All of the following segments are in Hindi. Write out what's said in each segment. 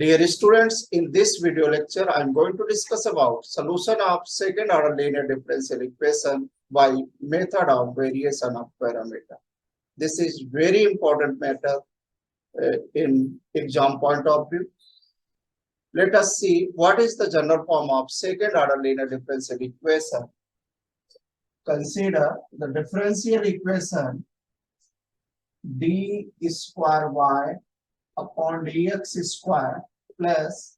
Dear students, in this video lecture, I am going to discuss about solution of second order linear differential equation by method of variation of parameter. This is very important matter in exam point of view. Let us see what is the general form of second order linear differential equation. Consider the differential equation d square y upon dx square plus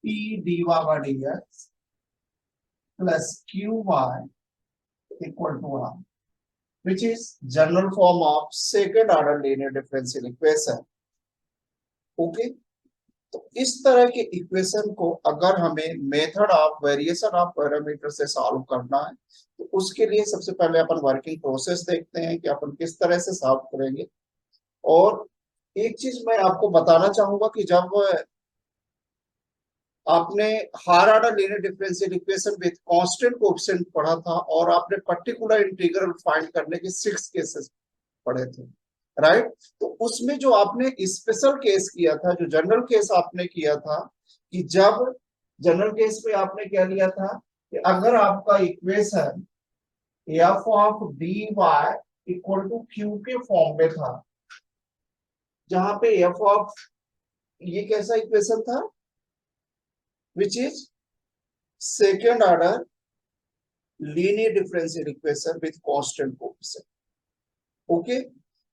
p dy by dx plus qy equal to 1, which is general form of second order linear differential equation. Okay तो इस तरह के इक्वेशन को अगर हमें method of variation of parameter से सॉल्व करना है तो उसके लिए सबसे पहले अपन वर्किंग प्रोसेस देखते हैं कि अपन किस तरह से सॉल्व करेंगे। और एक चीज मैं आपको बताना चाहूंगा कि जब आपने higher order linear differential equation with constant coefficient पढ़ा था और आपने पर्टिकुलर इंटीग्रल फाइंड करने के 6 केसेस पढ़े थे, राइट? तो उसमें जो आपने स्पेशल केस किया था, जो जनरल केस आपने किया था, कि जब जनरल केस में आपने क्या लिया था कि अगर आपका equation f of dy equal to q के फॉर्म में था, जहां पे f ऑफ ये कैसा इक्वेशन था, which is second order linear differential equation with constant coefficient. Okay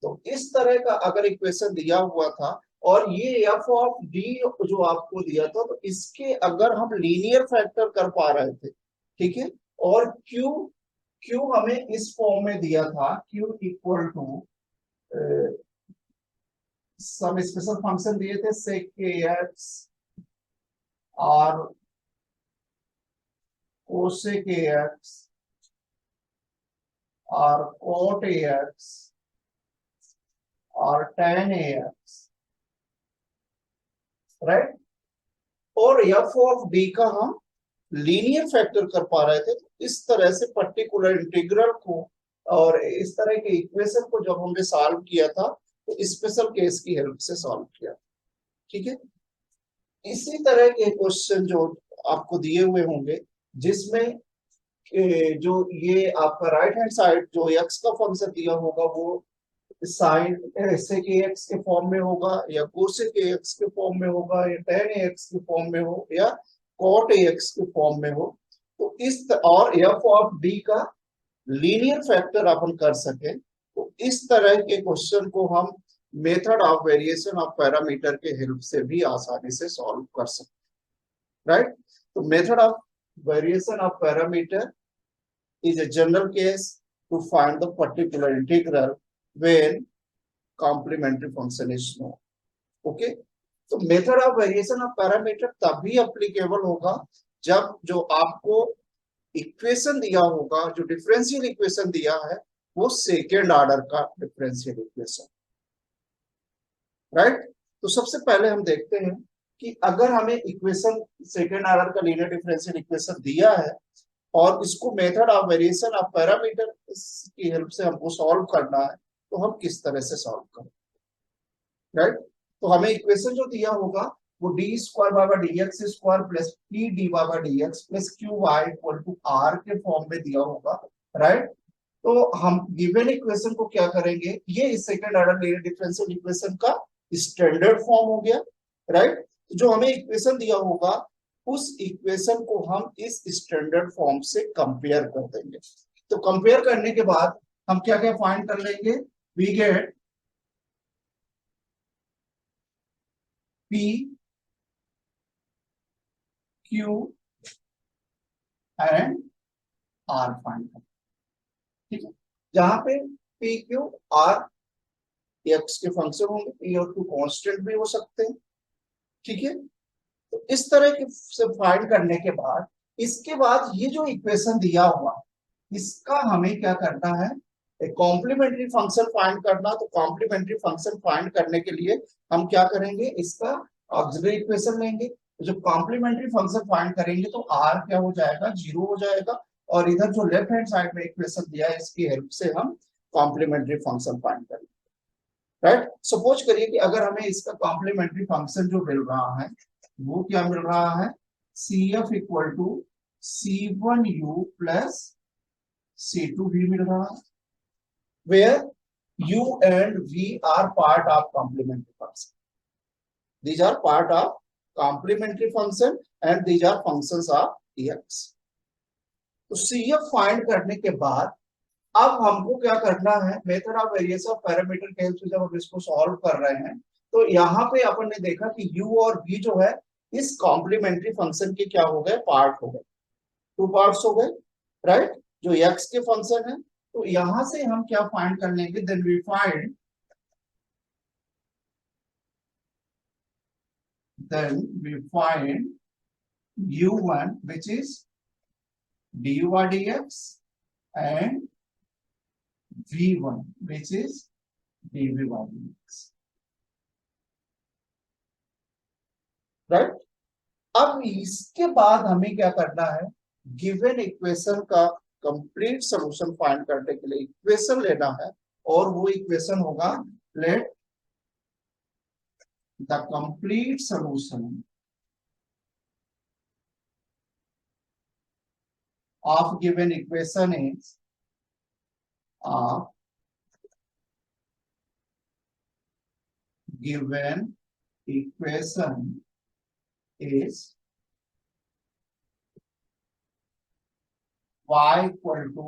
तो इस तरह का अगर इक्वेशन दिया हुआ था और ये f ऑफ d जो आपको दिया था, तो इसके अगर हम लीनियर फैक्टर कर पा रहे थे, ठीक है, और q हमें इस फॉर्म में दिया था, q इक्वल टू सब स्पेशल फंक्शन दिए थे sec kx और cosec ax और cot ax और tan ax, राइट? और f ऑफ d का हम लीनियर फैक्टर कर पा रहे थे, तो इस तरह से पर्टिकुलर इंटीग्रल को और इस तरह के इक्वेशन को जब हमने सॉल्व किया था तो स्पेशल केस की हेल्प से सॉल्व किया, ठीक है। इसी तरह के क्वेश्चन जो आपको दिए हुए होंगे, जिसमें जो ये आपका राइट हैंड साइड जो x का फंक्शन दिया होगा वो साइन sec ax के फॉर्म में होगा या cosec ax के फॉर्म में होगा या tan ax के फॉर्म में हो या cot ax के फॉर्म में हो, तो इस और f ऑफ d का लीनियर फैक्टर अपन कर सके, तो इस तरह के क्वेश्चन को हम method of variation of parameter के हेल्प से भी आसानी से सॉल्व कर सकते, राइट? तो method of variation of parameter is a general case to find the particular integral when complementary function is known. Okay, तो method of variation of parameter तभी अप्लीकेबल होगा जब जो आपको इक्वेशन दिया होगा, जो डिफरेंशियल इक्वेशन दिया है वो सेकेंड ऑर्डर का डिफरेंशियल इक्वेशन, राइट? तो सबसे पहले हम देखते हैं कि अगर हमें इक्वेशन सेकेंड ऑर्डर का लीनियर डिफरेंशियल इक्वेशन दिया है और इसको method of variation of parameter की हेल्प से हमको सॉल्व करना है, तो हम किस तरह से सॉल्व करें, राइट? तो हमें इक्वेशन जो दिया होगा वो d square by d x square plus p d by d x plus q y equal to r के फॉर्म में दिया होगा, राइट? तो हम गिवन इक्वेशन को क्या करेंगे, ये second order linear differential equation का स्टैंडर्ड फॉर्म हो गया, राइट? जो हमें इक्वेशन दिया होगा उस इक्वेशन को हम इस स्टैंडर्ड फॉर्म से कंपेयर कर देंगे। तो कंपेयर करने के बाद हम क्या क्या फाइंड कर लेंगे, we get P Q and R find कर, ठीक है, जहां पे P Q R x के फंक्शन होंगे, P और Q कांस्टेंट भी हो सकते हैं, ठीक है। तो इस तरह के से फाइंड करने के बाद इसके बाद ये जो इक्वेशन दिया हुआ इसका हमें क्या करना है, एक कॉम्प्लीमेंट्री फंक्शन फाइंड करना। तो कॉम्प्लीमेंट्री फंक्शन फाइंड करने के लिए हम क्या करेंगे, इसका ऑक्सिलरी इक्वेशन लेंगे। तो जब कॉम्प्लीमेंट्री फंक्शन फाइंड करेंगे तो r क्या हो जाएगा, 0 हो जाएगा, और इधर जो लेफ्ट हैंड साइड में इक्वेशन दिया है इसकी हेल्प से हम कॉम्प्लीमेंट्री फंक्शन फाइंड करेंगे, राइट? सपोज करिए कि अगर हमें इसका कॉम्प्लीमेंट्री फंक्शन जो मिल रहा है वो क्या मिल रहा है, CF equal to C1U plus C2V मिल रहा है, where U and V are part of complementary function. These are part of complementary function and these are functions of X. तो CF फाइंड करने के बाद अब हमको क्या करना है, method of variation of parameter के हेल्प से जब हम इसको सॉल्व कर रहे हैं तो यहाँ पे अपन ने देखा कि u और v जो है इस कॉम्प्लीमेंट्री फंक्शन के क्या हो गए, पार्ट हो गए, टू पार्ट्स हो गए, राइट, जो x के फंक्शन है। तो यहां से हम क्या फाइंड कर लेंगे, then we find u1 which is du by dx and v1 which is dv by dx, right. अब इसके बाद हमें क्या करना है, गिवन इक्वेशन का कंप्लीट सॉल्यूशन फाइंड करने के लिए इक्वेशन लेना है और वो इक्वेशन होगा, let the complete solution of given equation is given equation is y equal to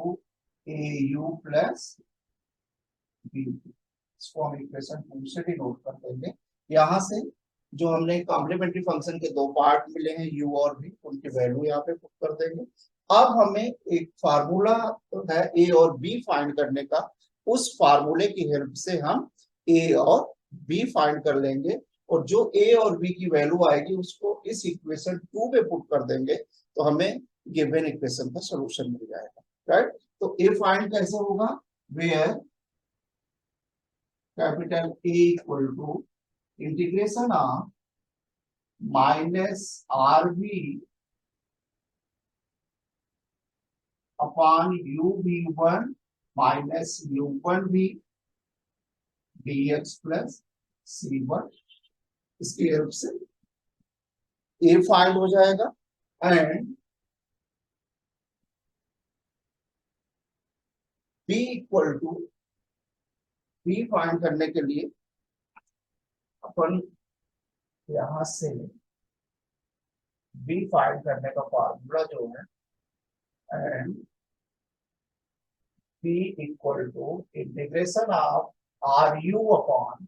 au plus b। इसको हम इक्वेशन 2 से डिनोट कर देंगे। यहाँ से जो हमने कॉम्प्लीमेंट्री फंक्शन के दो पार्ट मिले हैं u और v, उनकी वैल्यू यहाँ पे पुट कर देंगे। अब हमें एक फार्मूला है a और b फाइंड करने का, उस फार्मूले की हेल्प से हम a और b फाइंड कर लेंगे और जो a और b की वैल्यू आएगी उसको इस इक्वेशन 2 में पुट कर देंगे तो हमें गिवन इक्वेशन का सॉल्यूशन मिल जाएगा, राइट। तो a फाइंड कैसे होगा, where capital A equal to integration of minus RV upon UV1 minus U1V dx plus C1। इसकी हेल्प से A फाइंड हो जाएगा and B equal to B find करने के लिए अपन यहां से B फाइंड करने का फॉर्मूला जो है and B equal to integration of RU upon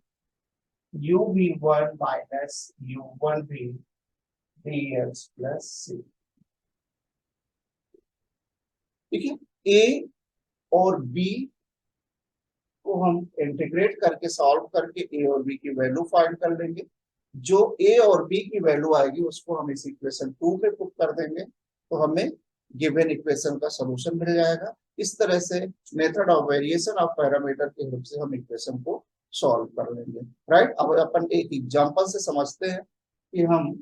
UV1 minus U1V dx plus C। ठीक है, A और B को हम इंटीग्रेट करके सॉल्व करके A और B की वैल्यू फाइंड कर लेंगे। जो A और B की वैल्यू आएगी उसको हम इस इक्वेशन 2 पे पुट कर देंगे तो हमें गिवन इक्वेशन का सॉल्यूशन मिल जाएगा। इस तरह से method of variation of parameter के हेल्प से हम इक्वेशन को सॉल्व कर लेंगे, राइट। अब अपन एक एग्जांपल से समझते हैं कि हम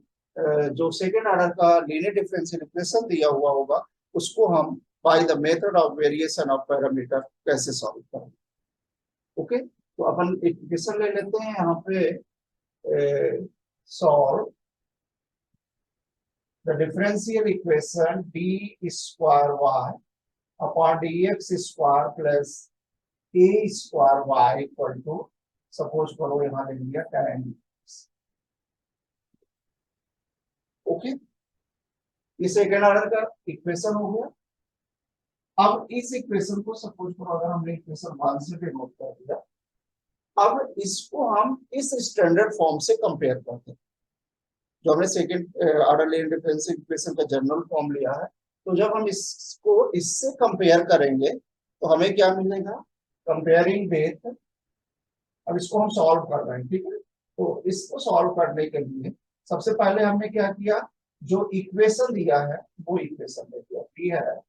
जो सेकेंड ऑर्डर का लीनियर डिफरेंशियल इक्वेशन दिया हुआ होगा उसको हम by the method of variation of parameter कैसे सॉल्व करेंगे। ओके, तो अपन एक इक्वेशन ले लेते हैं यहाँ पे, solve the differential equation d square y upon dx square plus a square y equal to, suppose करो यहाँ ले लिया tan dx। ओके, ये सेकेंड ऑर्डर का इक्वेशन हो गया। अब इस इक्वेशन को सपोज करो अगर हमने इक्वेशन 1 से डिनोट कर दिया, अब इसको हम इस स्टैंडर्ड फॉर्म से कंपेयर करते हैं जो हमने second order linear differential equation का जनरल फॉर्म लिया है। तो जब हम इसको इससे कंपेयर करेंगे तो हमें क्या मिलेगा, कंपेयरिंग विथ, अब इसको हम सॉल्व कर रहे हैं, ठीक है। तो इसको सॉल्व करने के लिए सबसे पहले हमने क्या किया, जो इक्वेशन दिया है वो इक्वेशन ले लिया, ठीक है,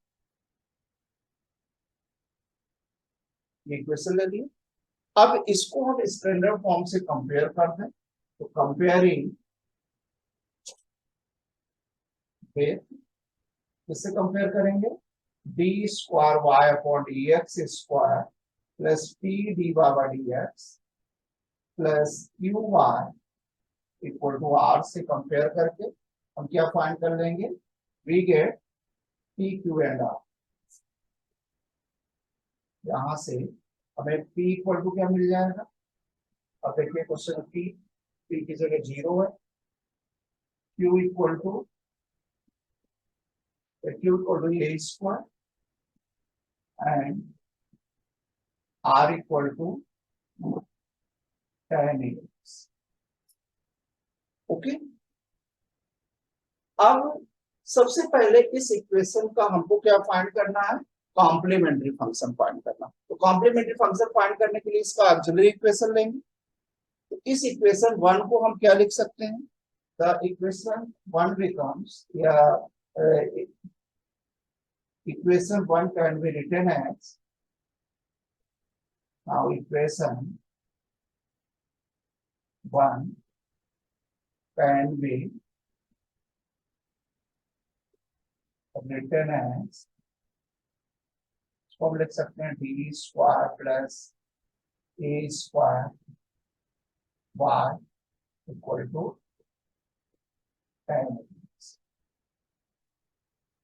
इक्वेशन ले लिया। अब इसको हम स्टैंडर्ड फॉर्म से कंपेयर करते हैं तो कंपेयरिंग विथ, किससे कंपेयर करेंगे, d square y upon d x square plus p d y by d x plus q y equal to r से कंपेयर करके हम क्या फाइंड कर लेंगे, we get p q and r. यहां से हमें पी इक्वल टू क्या मिल जाएगा, अब देखिए क्वेश्चन, पी की जगह 0 है, q equal to a square and r equal to 10 okay. अब सबसे पहले इस इक्वेशन का हमको क्या फाइंड करना है, कॉम्प्लीमेंट्री फंक्शन फाइंड करना। तो कॉम्प्लीमेंट्री फंक्शन फाइंड करने के लिए इसका ऑक्सिलरी इक्वेशन लेंगे। तो इस इक्वेशन 1 को हम क्या लिख सकते हैं, द इक्वेशन 1 बिकम्स, या equation 1 can be written as, now equation 1 can be written as, इसको हम लिख सकते हैं d square plus a square y equal to 10,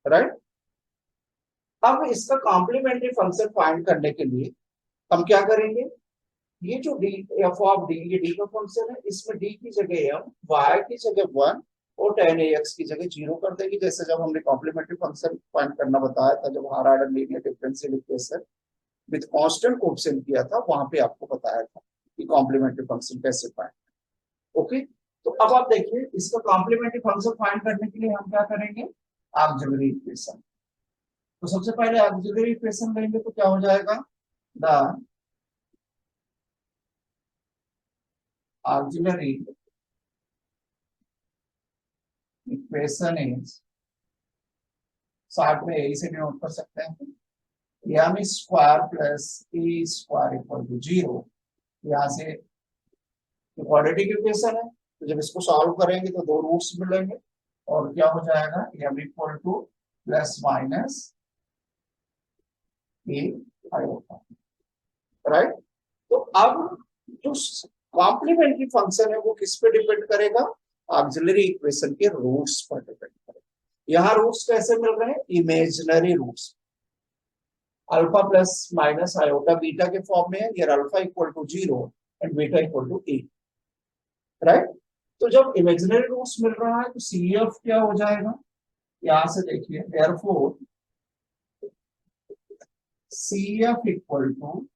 right. अब इसका कॉम्प्लीमेंट्री फंक्शन फाइंड करने के लिए हम क्या करेंगे, ये जो डी एफ ऑफ डी, ये डी का फंक्शन है, इसमें डी की जगह हम वाई की जगह 1 और 10ax की जगह 0 कर देंगे, जैसे जब हमने कॉम्प्लीमेंट्री फंक्शन फाइंड करना बताया था, जब higher order linear differential equation with constant coefficient किया था, वहां पे आपको बताया था कि कॉम्प्लीमेंट्री फंक्शन कैसे फाइंड, ओके। तो अब आप देखिए इसका कॉम्प्लीमेंट्री फंक्शन फाइंड करने के लिए हम क्या करेंगे, ऑक्सिलरी इक्वेशन। तो सबसे पहले ऑक्सिलरी इक्वेशन लेंगे तो क्या हो जाएगा, द ऑक्सिलरी इक्वेशन इज, साथ में यही से नोट कर सकते हैं, m square plus a square equal to 0। यहाँ से क्वाड्रेटिक इक्वेशन है, तो जब इसको सॉल्व करेंगे तो दो रूट्स मिलेंगे और क्या हो जाएगा, m equal to plus minus a iota, right. तो अब जो कॉम्प्लीमेंट्री फंक्शन है वो किस पे डिपेंड करेगा, ऑक्सिलरी इक्वेशन के रूट्स पर डिपेंड करेगा। यहाँ रूट्स कैसे मिल रहे हैं, imaginary roots, alpha plus minus iota beta के फॉर्म में है, ये alpha equal to 0 and beta equal to a, right. तो जब इमेजिनरी रूट्स मिल रहा है तो सी एफ क्या हो जाएगा, यहां से देखिए, therefore c f equal to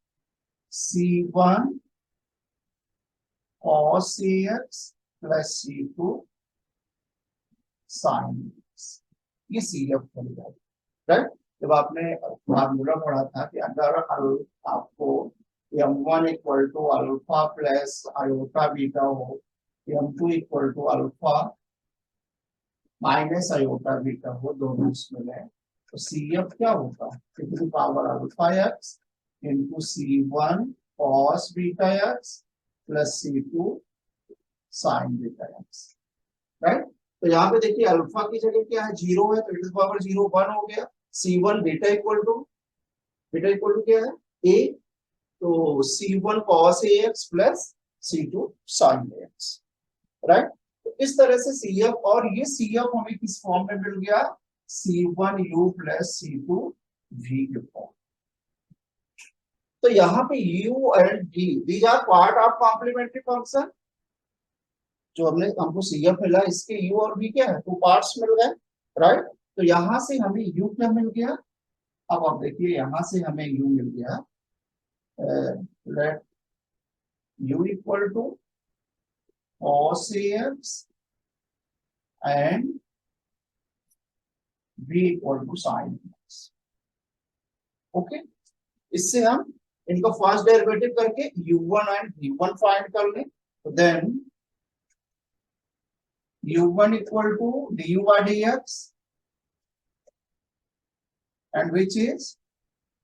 C1 cos CX plus C2 sin X, ये CF बन जाएगा, राइट। जब आपने फार्मूला पढ़ा था कि अगर आपको M1 equal to alpha plus iota beta हो, M2 equal to alpha minus iota beta हो, दोनों इसमें है, तो CF क्या होगा, power alpha x into C1 cos beta x plus C2 sin beta x, right. तो यहाँ पे देखिए अल्फा की जगह क्या है, 0 है, तो इट पावर 0 1 हो गया, C1 बीटा इक्वल टू क्या है, A, तो C1 cos AX plus C2 sin AX, right. तो इस तरह से CF, और ये CF हमें किस फॉर्म में मिल गया, C1U प्लस C2 V के फॉर्म। तो यहाँ पे U and D, these are part of complementary function. जो हमको CF मिला, इसके U और V क्या है, टू पार्ट्स मिल गए, राइट। तो यहां से हमें U क्या मिल गया, अब आप देखिए यहां से हमें U मिल गया, let U equal to cos AX and V equal to sin AX, okay. इससे हम इनका फर्स्ट डेरिवेटिव करके U1 एंड V1 फाइंड कर लें, तो then U1 equal to du by dx and which is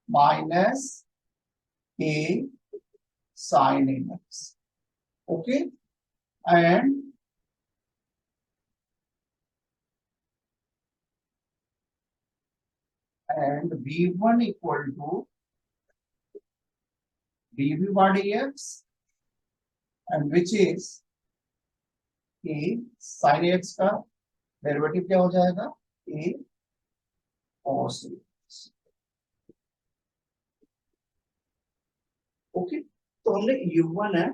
minus a sin nx, okay, and V1 equal to dv by dx and which is A sine x का डेरिवेटिव क्या हो जाएगा, ए कॉस एक्स। ओके, तो हमने u1 है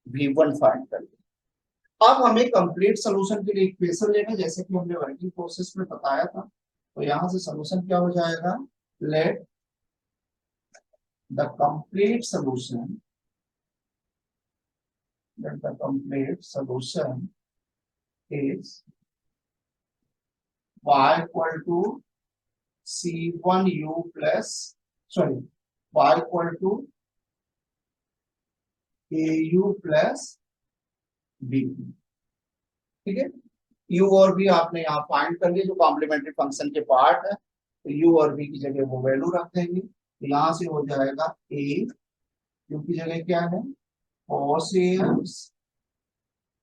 v1 फाइंड कर लिया। अब हमें कंप्लीट सोल्यूशन के लिए इक्वेशन लेना है, जैसे कि हमने वर्किंग प्रोसेस में बताया था। तो यहां से सोल्यूशन क्या हो जाएगा, let the complete solution, let the complete solution is y equal to c1u plus, sorry, y equal to au plus b। ठीक है, u और v आपने यहाँ फाइंड कर लिया जो कॉम्प्लीमेंट्री फंक्शन के पार्ट है, तो u और v की जगह वो वैल्यू रख देंगे। तो यहाँ से हो जाएगा a, u की जगह क्या है cos ax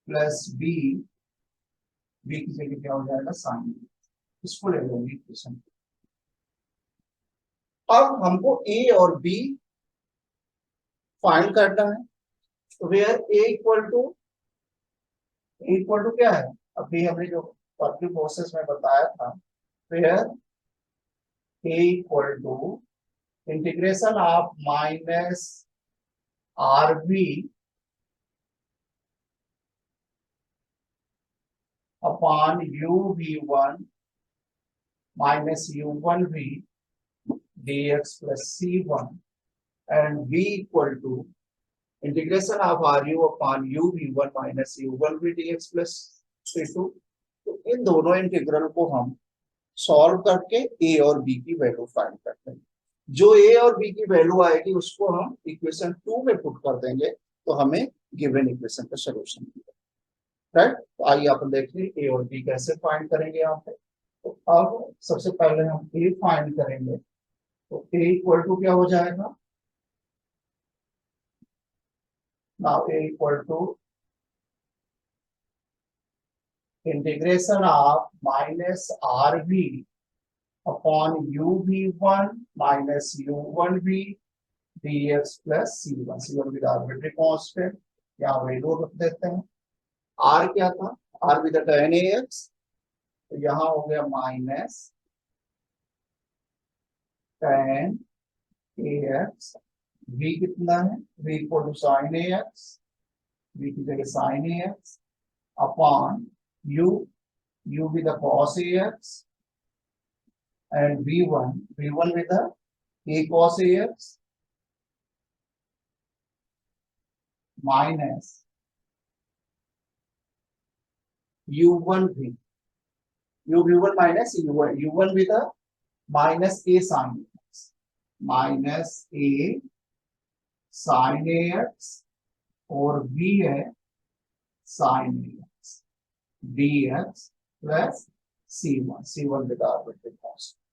plus b, b की जगह क्या हो जाएगा sin। इसको ले लेंगे इक्वेशन। अब हमको a और b फाइंड करना है, तो वेयर इक्वल टू क्या है, अभी हमने जो वर्किंग प्रोसेस में बताया था, where a equal to integration of minus r b upon u v one minus u one v d x plus c one and v equal to integration of r u upon u v one minus u one v d x plus c two. तो इन दोनों इंटीग्रल को हम सॉल्व करके ए और बी की वैल्यू फाइंड करते हैं। जो ए और बी की वैल्यू आएगी उसको हम इक्वेशन 2 में पुट कर देंगे, तो हमें गिवन इक्वेशन का सॉल्यूशन मिलेगा। राइट, तो आइए अपन देखिए ए और बी कैसे फाइंड करेंगे यहाँ पे। तो अब सबसे पहले हम ए फाइंड करेंगे, तो ए इक्वल टू क्या हो जाएगा, now a equal to integration of minus r b upon u v one minus u one v dx plus c1, c1 with arbitrary constant, यहाँ वैल्यू रख देते हैं। r क्या था, r विद tan ax, तो यहाँ हो गया माइनस tan ax, v कितना है, v equal to sin ax, v की जगह sin ax upon u, u with cos ax and v1 with a cos ax minus u1 v, u v1 minus u1 with a minus a sin ax minus a sin ax और v है sin ax dx plus c1 with arbitrary constant।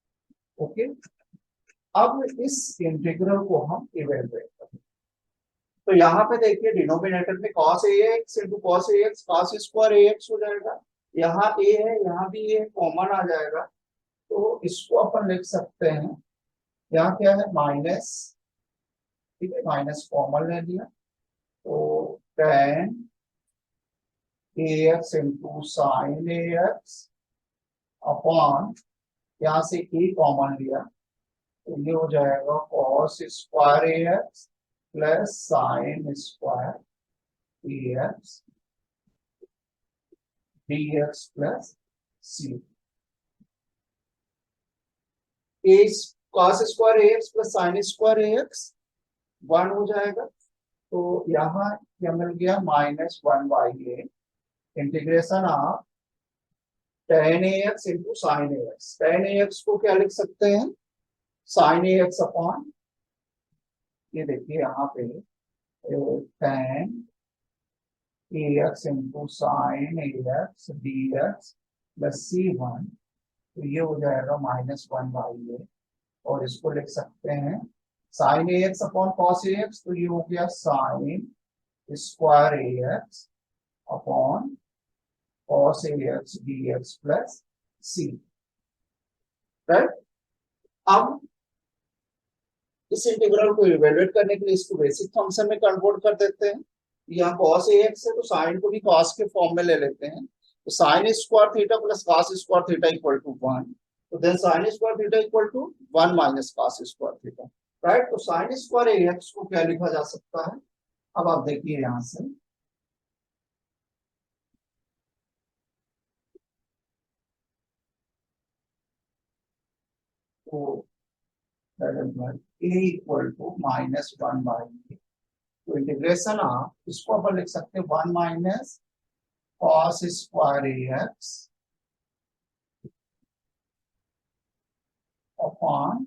Okay, अब इस इंटीग्रल को हम इवेलुएट करें। तो यहाँ पे देखिए डिनोमिनेटर में cos ax into cos ax cos square ax हो जाएगा, यहाँ a है यहाँ भी a कॉमन आ जाएगा, तो इसको अपन लिख सकते हैं, यहाँ क्या है माइनस, ठीक है माइनस कॉमन ले लिया, तो tan ax into sin ax upon यहाँ से a कॉमन लिया, तो ये हो जाएगा cos square ax plus sine square ax dx plus c। cos square ax plus sine square ax 1 हो जाएगा, तो यहाँ क्या मिल गया minus 1 by a integration of tan ax into sine ax। tan ax को क्या लिख सकते हैं sin ax अपॉन, ये देखिए यहाँ पे tan ax into sine ax dx plus c1, तो ये हो जाएगा माइनस 1 बाई ए, और इसको लिख सकते हैं sine ax upon cos ax, तो ये हो गया sine square ax upon cos ax dx plus c। Right, अब इस इंटीग्रल को इवेल्युएट करने के लिए इसको बेसिक फंक्शन में कन्वर्ट कर देते हैं। यहाँ cos ax है तो साइन को भी cos के फॉर्म में ले लेते हैं, तो sine square theta plus cos square theta equal to 1, तो then sine square theta equal to 1 minus cos square theta, right. तो साइन स्क्वायर ax को क्या लिखा जा सकता है, अब आप देखिए यहां से, तो a इक्वल टू -1/a, तो इंटीग्रेशन आप इसको अपन लिख सकते हैं 1 minus cos square ax upon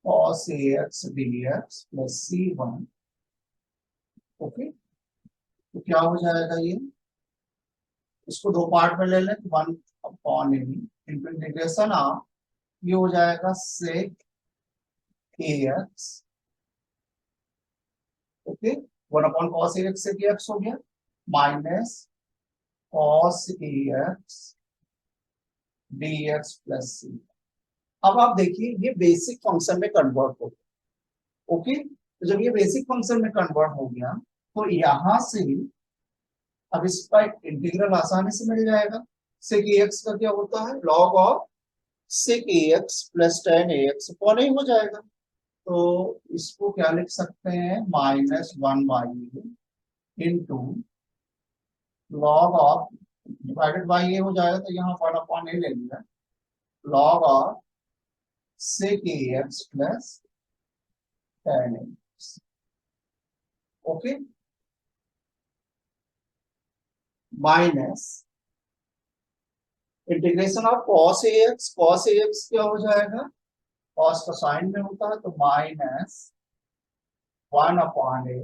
cos ax dx plus c1। Okay, तो क्या हो जाएगा ये, इसको दो पार्ट में ले लें, 1 अपॉन ए इंटू इंटीग्रेशन आप, ये हो जाएगा sec ax, okay, 1 upon cos ax sec ax हो गया, minus cos ax dx plus c। अब आप देखिए ये बेसिक फंक्शन में कन्वर्ट हो गया, ओके, तो जब ये बेसिक फंक्शन में कन्वर्ट हो गया तो यहां से अब इसका इंटीग्रल आसानी से मिल जाएगा। सेक एक्स का क्या होता है, log of sec x plus tan x upon हो जाएगा, तो इसको क्या लिख सकते हैं, -1/a into log of, divided by a हो जाएगा तो यहाँ 1/a ले लिया, log of sec x plus tan x. Okay, minus integration of cos ax, cos ax क्या हो जाएगा, cos का साइन में होता है तो -1/a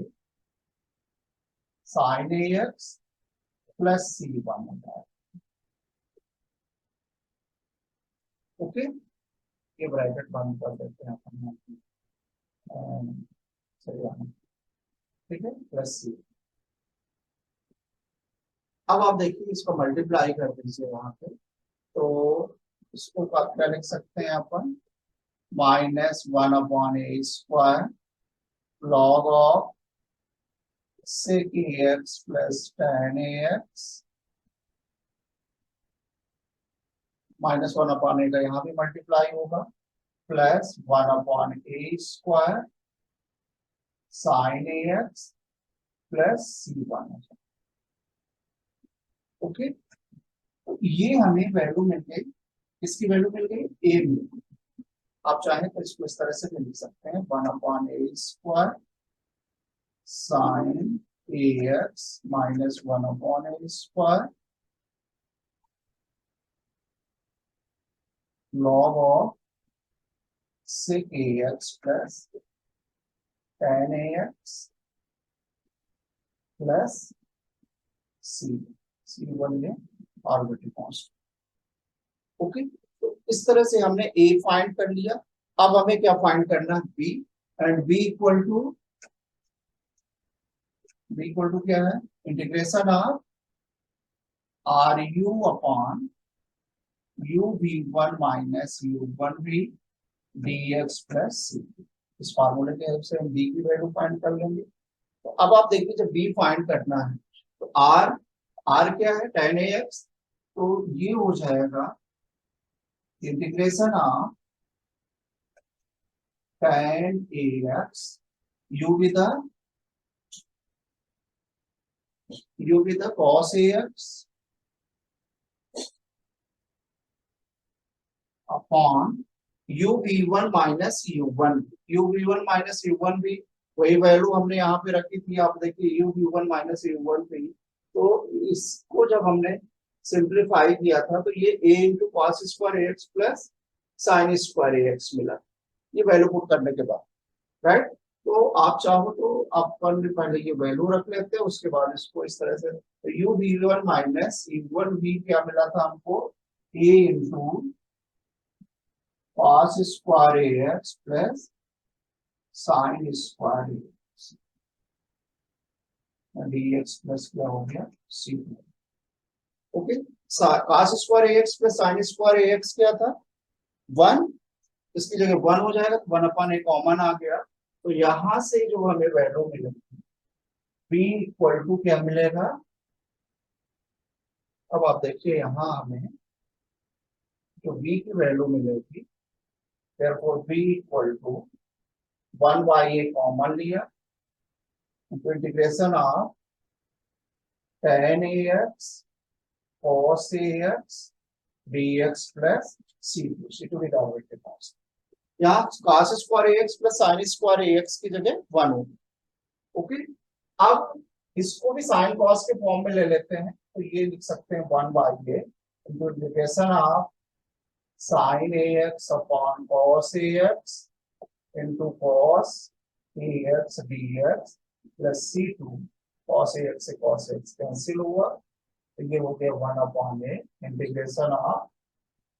sin ax plus c1 होता है। ओके, ये ब्रैकेट बंद कर देते हैं अपन, चलिए ठीक है, प्लस सी। अब आप देखिए इसको मल्टीप्लाई कर दीजिए वहां पे, तो इसको क्या लिख सकते हैं अपन, -1/a square log of sec ax plus tan ax, -1/a का यहाँ भी मल्टीप्लाई होगा, plus 1/a square sin ax plus c1। Okay, तो ये हमें वैल्यू मिल गई, किसकी वैल्यू मिल गई, ए मिल गई। आप चाहें तो इसको इस तरह से भी लिख सकते हैं, 1/a square sine ax -1/a square log of sec ax plus tan ax plus c बन गया आर्बिट्री कांस्टेंट। ओके, तो इस तरह से हमने ए फाइंड कर लिया, अब हमें क्या फाइंड करना है, b, and b equal to क्या है, integration of r u upon u v one minus u one v d x plus c. इस फार्मूले के हेल्प से हम बी की वैल्यू फाइंड कर लेंगे। तो अब आप देखिए जब बी फाइंड करना है तो आर, आर क्या है, tan ax, तो ये हो जाएगा integration of tan ax u with the cos ax upon uv1 minus u1 minus u1 भी वही वैल्यू हमने यहाँ पे रखी थी, आप देखिए uv1 माइनस u1 भी, तो इसको जब हमने सिंप्लीफाई किया था तो ये a into cos square x plus sine square x मिला, ये वैल्यू पुट करने के बाद, राइट। तो आप चाहो तो अपन भी पहले ये वैल्यू रख लेते हैं, उसके बाद इसको इस तरह से, तो uv1 माइनस u1 भी क्या मिला था हमको, a into cos square x plus sine square x dx plus क्या हो गया c. Okay, cos square x plus sine square x क्या था, 1, इसकी जगह 1 हो जाएगा तो 1/a कॉमन आ गया, तो यहां से जो हमें वैल्यू मिलेगी b इक्वल टू क्या मिलेगा? अब आप देखिए यहाँ हमें जो b की वैल्यू मिलेगी, therefore b equal to 1/a common लिया, integration of tan ax cos ax dx plus c2 की पावर के पास यहाँ cos square ax plus sin square ax की जगह 1 होगी। ओके, अब इसको भी साइन कॉस के फॉर्म में ले लेते हैं, तो ये लिख सकते हैं 1/a into integration of sine ax upon cos ax into cos ax dx plus c2 cos ax से cos ax कैंसिल हुआ, तो ये हो गया 1/a integration of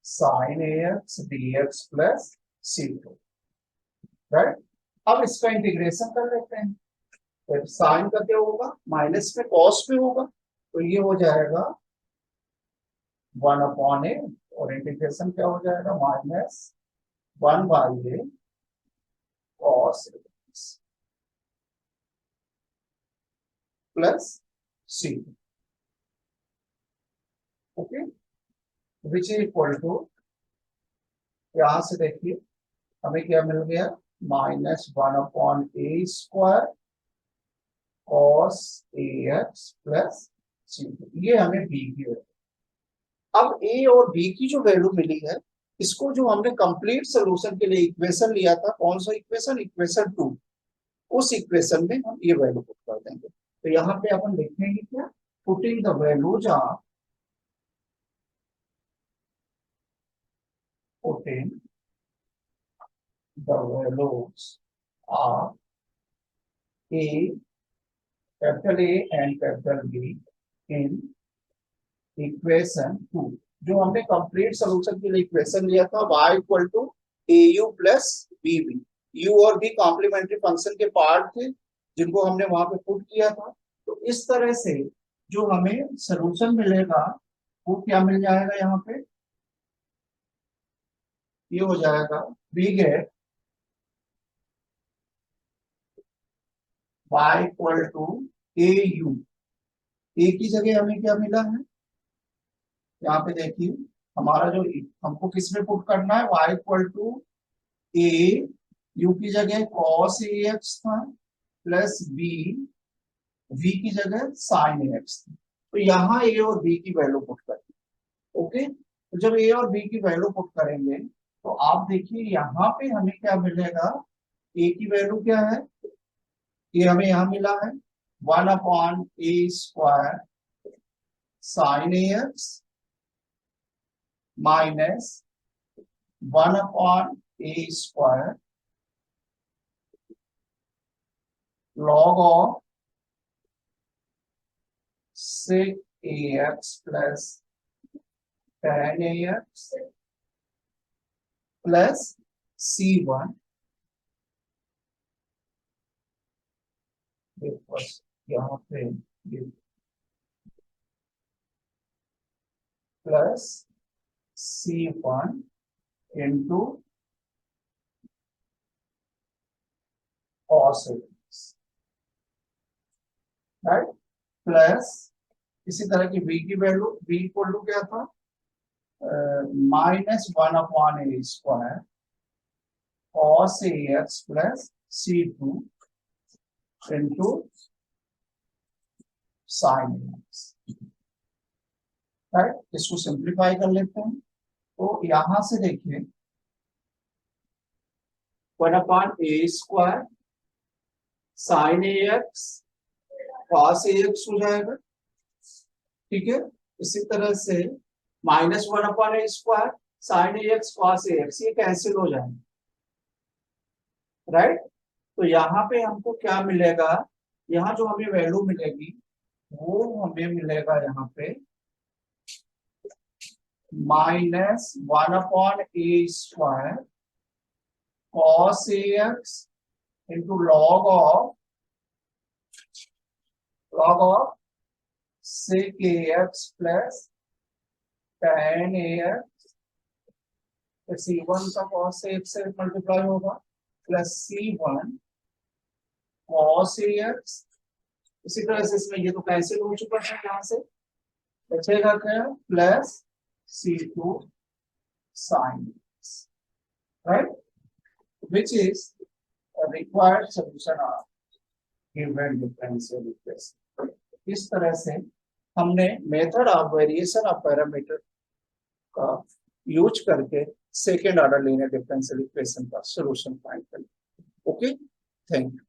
sine ax dx plus c2, right. अब इसका इंटीग्रेशन कर लेते हैं, तो साइन का क्या होगा, माइनस में कॉस में होगा, तो ये हो जाएगा 1/a और इंटीग्रेशन क्या हो जाएगा, minus 1/a cos plus c, okay, which is equal to, यहां से देखिए हमें क्या मिल गया, -1/a square cos ax plus c, ये हमें b की वैल्यू। अब a और b की जो वैल्यू मिली है, इसको जो हमने कंप्लीट सोल्यूशन के लिए इक्वेशन लिया था, कौन सा इक्वेशन, इक्वेशन 2, उस इक्वेशन में हम ये वैल्यू पुट कर देंगे। तो यहाँ पे अपन लिखेंगे क्या, putting the values of, putting the values of a, capital A and capital B in equation 2, जो हमने कंप्लीट सोल्यूशन के लिए इक्वेशन लिया था, y equal to a u plus b b, u और बी कॉम्प्लीमेंट्री फंक्शन के पार्ट थे जिनको हमने वहां पे पुट किया था। तो इस तरह से जो हमें सोल्यूशन मिलेगा वो क्या मिल जाएगा, यहाँ पे ये हो जाएगा, we get y equal to a u, a की जगह हमें क्या मिला है, यहाँ पे देखिए हमारा जो हमको किस में पुट करना है, y equal to a u की जगह cos ax था प्लस बी v की जगह sin ax था। तो यहाँ a और b की वैल्यू पुट करेंगे। ओके, तो जब a और b की वैल्यू पुट करेंगे तो आप देखिए यहाँ पे हमें क्या मिलेगा, a की वैल्यू क्या है, ये हमें यहाँ मिला है 1/a square sin ax minus 1/a square log of sec ax plus tan ax plus c1 यहाँ पे plus c1 into cos ax, right, plus इसी तरह की b की वैल्यू, b इक्वल टू क्या था, -1/a square cos ax plus c2 into sin ax, right. इसको सिंप्लीफाई कर लेते हैं, तो यहां से देखिए 1/a square sin ax cos ax हो जाएगा, ठीक है। इसी तरह से -1/a square sin ax cos ax, ये कैंसिल हो जाएंगे, राइट। तो यहाँ पे हमको क्या मिलेगा, यहाँ जो हमें वैल्यू मिलेगी वो हमें मिलेगा यहाँ पे -1/a square cos ax into log of sec ax plus tan ax, c1 का cos ax से मल्टीप्लाई होगा प्लस c1 cos ax इसी तरह से इसमें ये तो कैंसिल हो चुका है, यहाँ से बचेगा क्या, plus C2 sin x, right, which is a required solution of given differential equation। इस तरह से हमने method of variation of parameter का यूज करके second order linear differential equation का सॉल्यूशन फाइंड कर। Okay, thank you.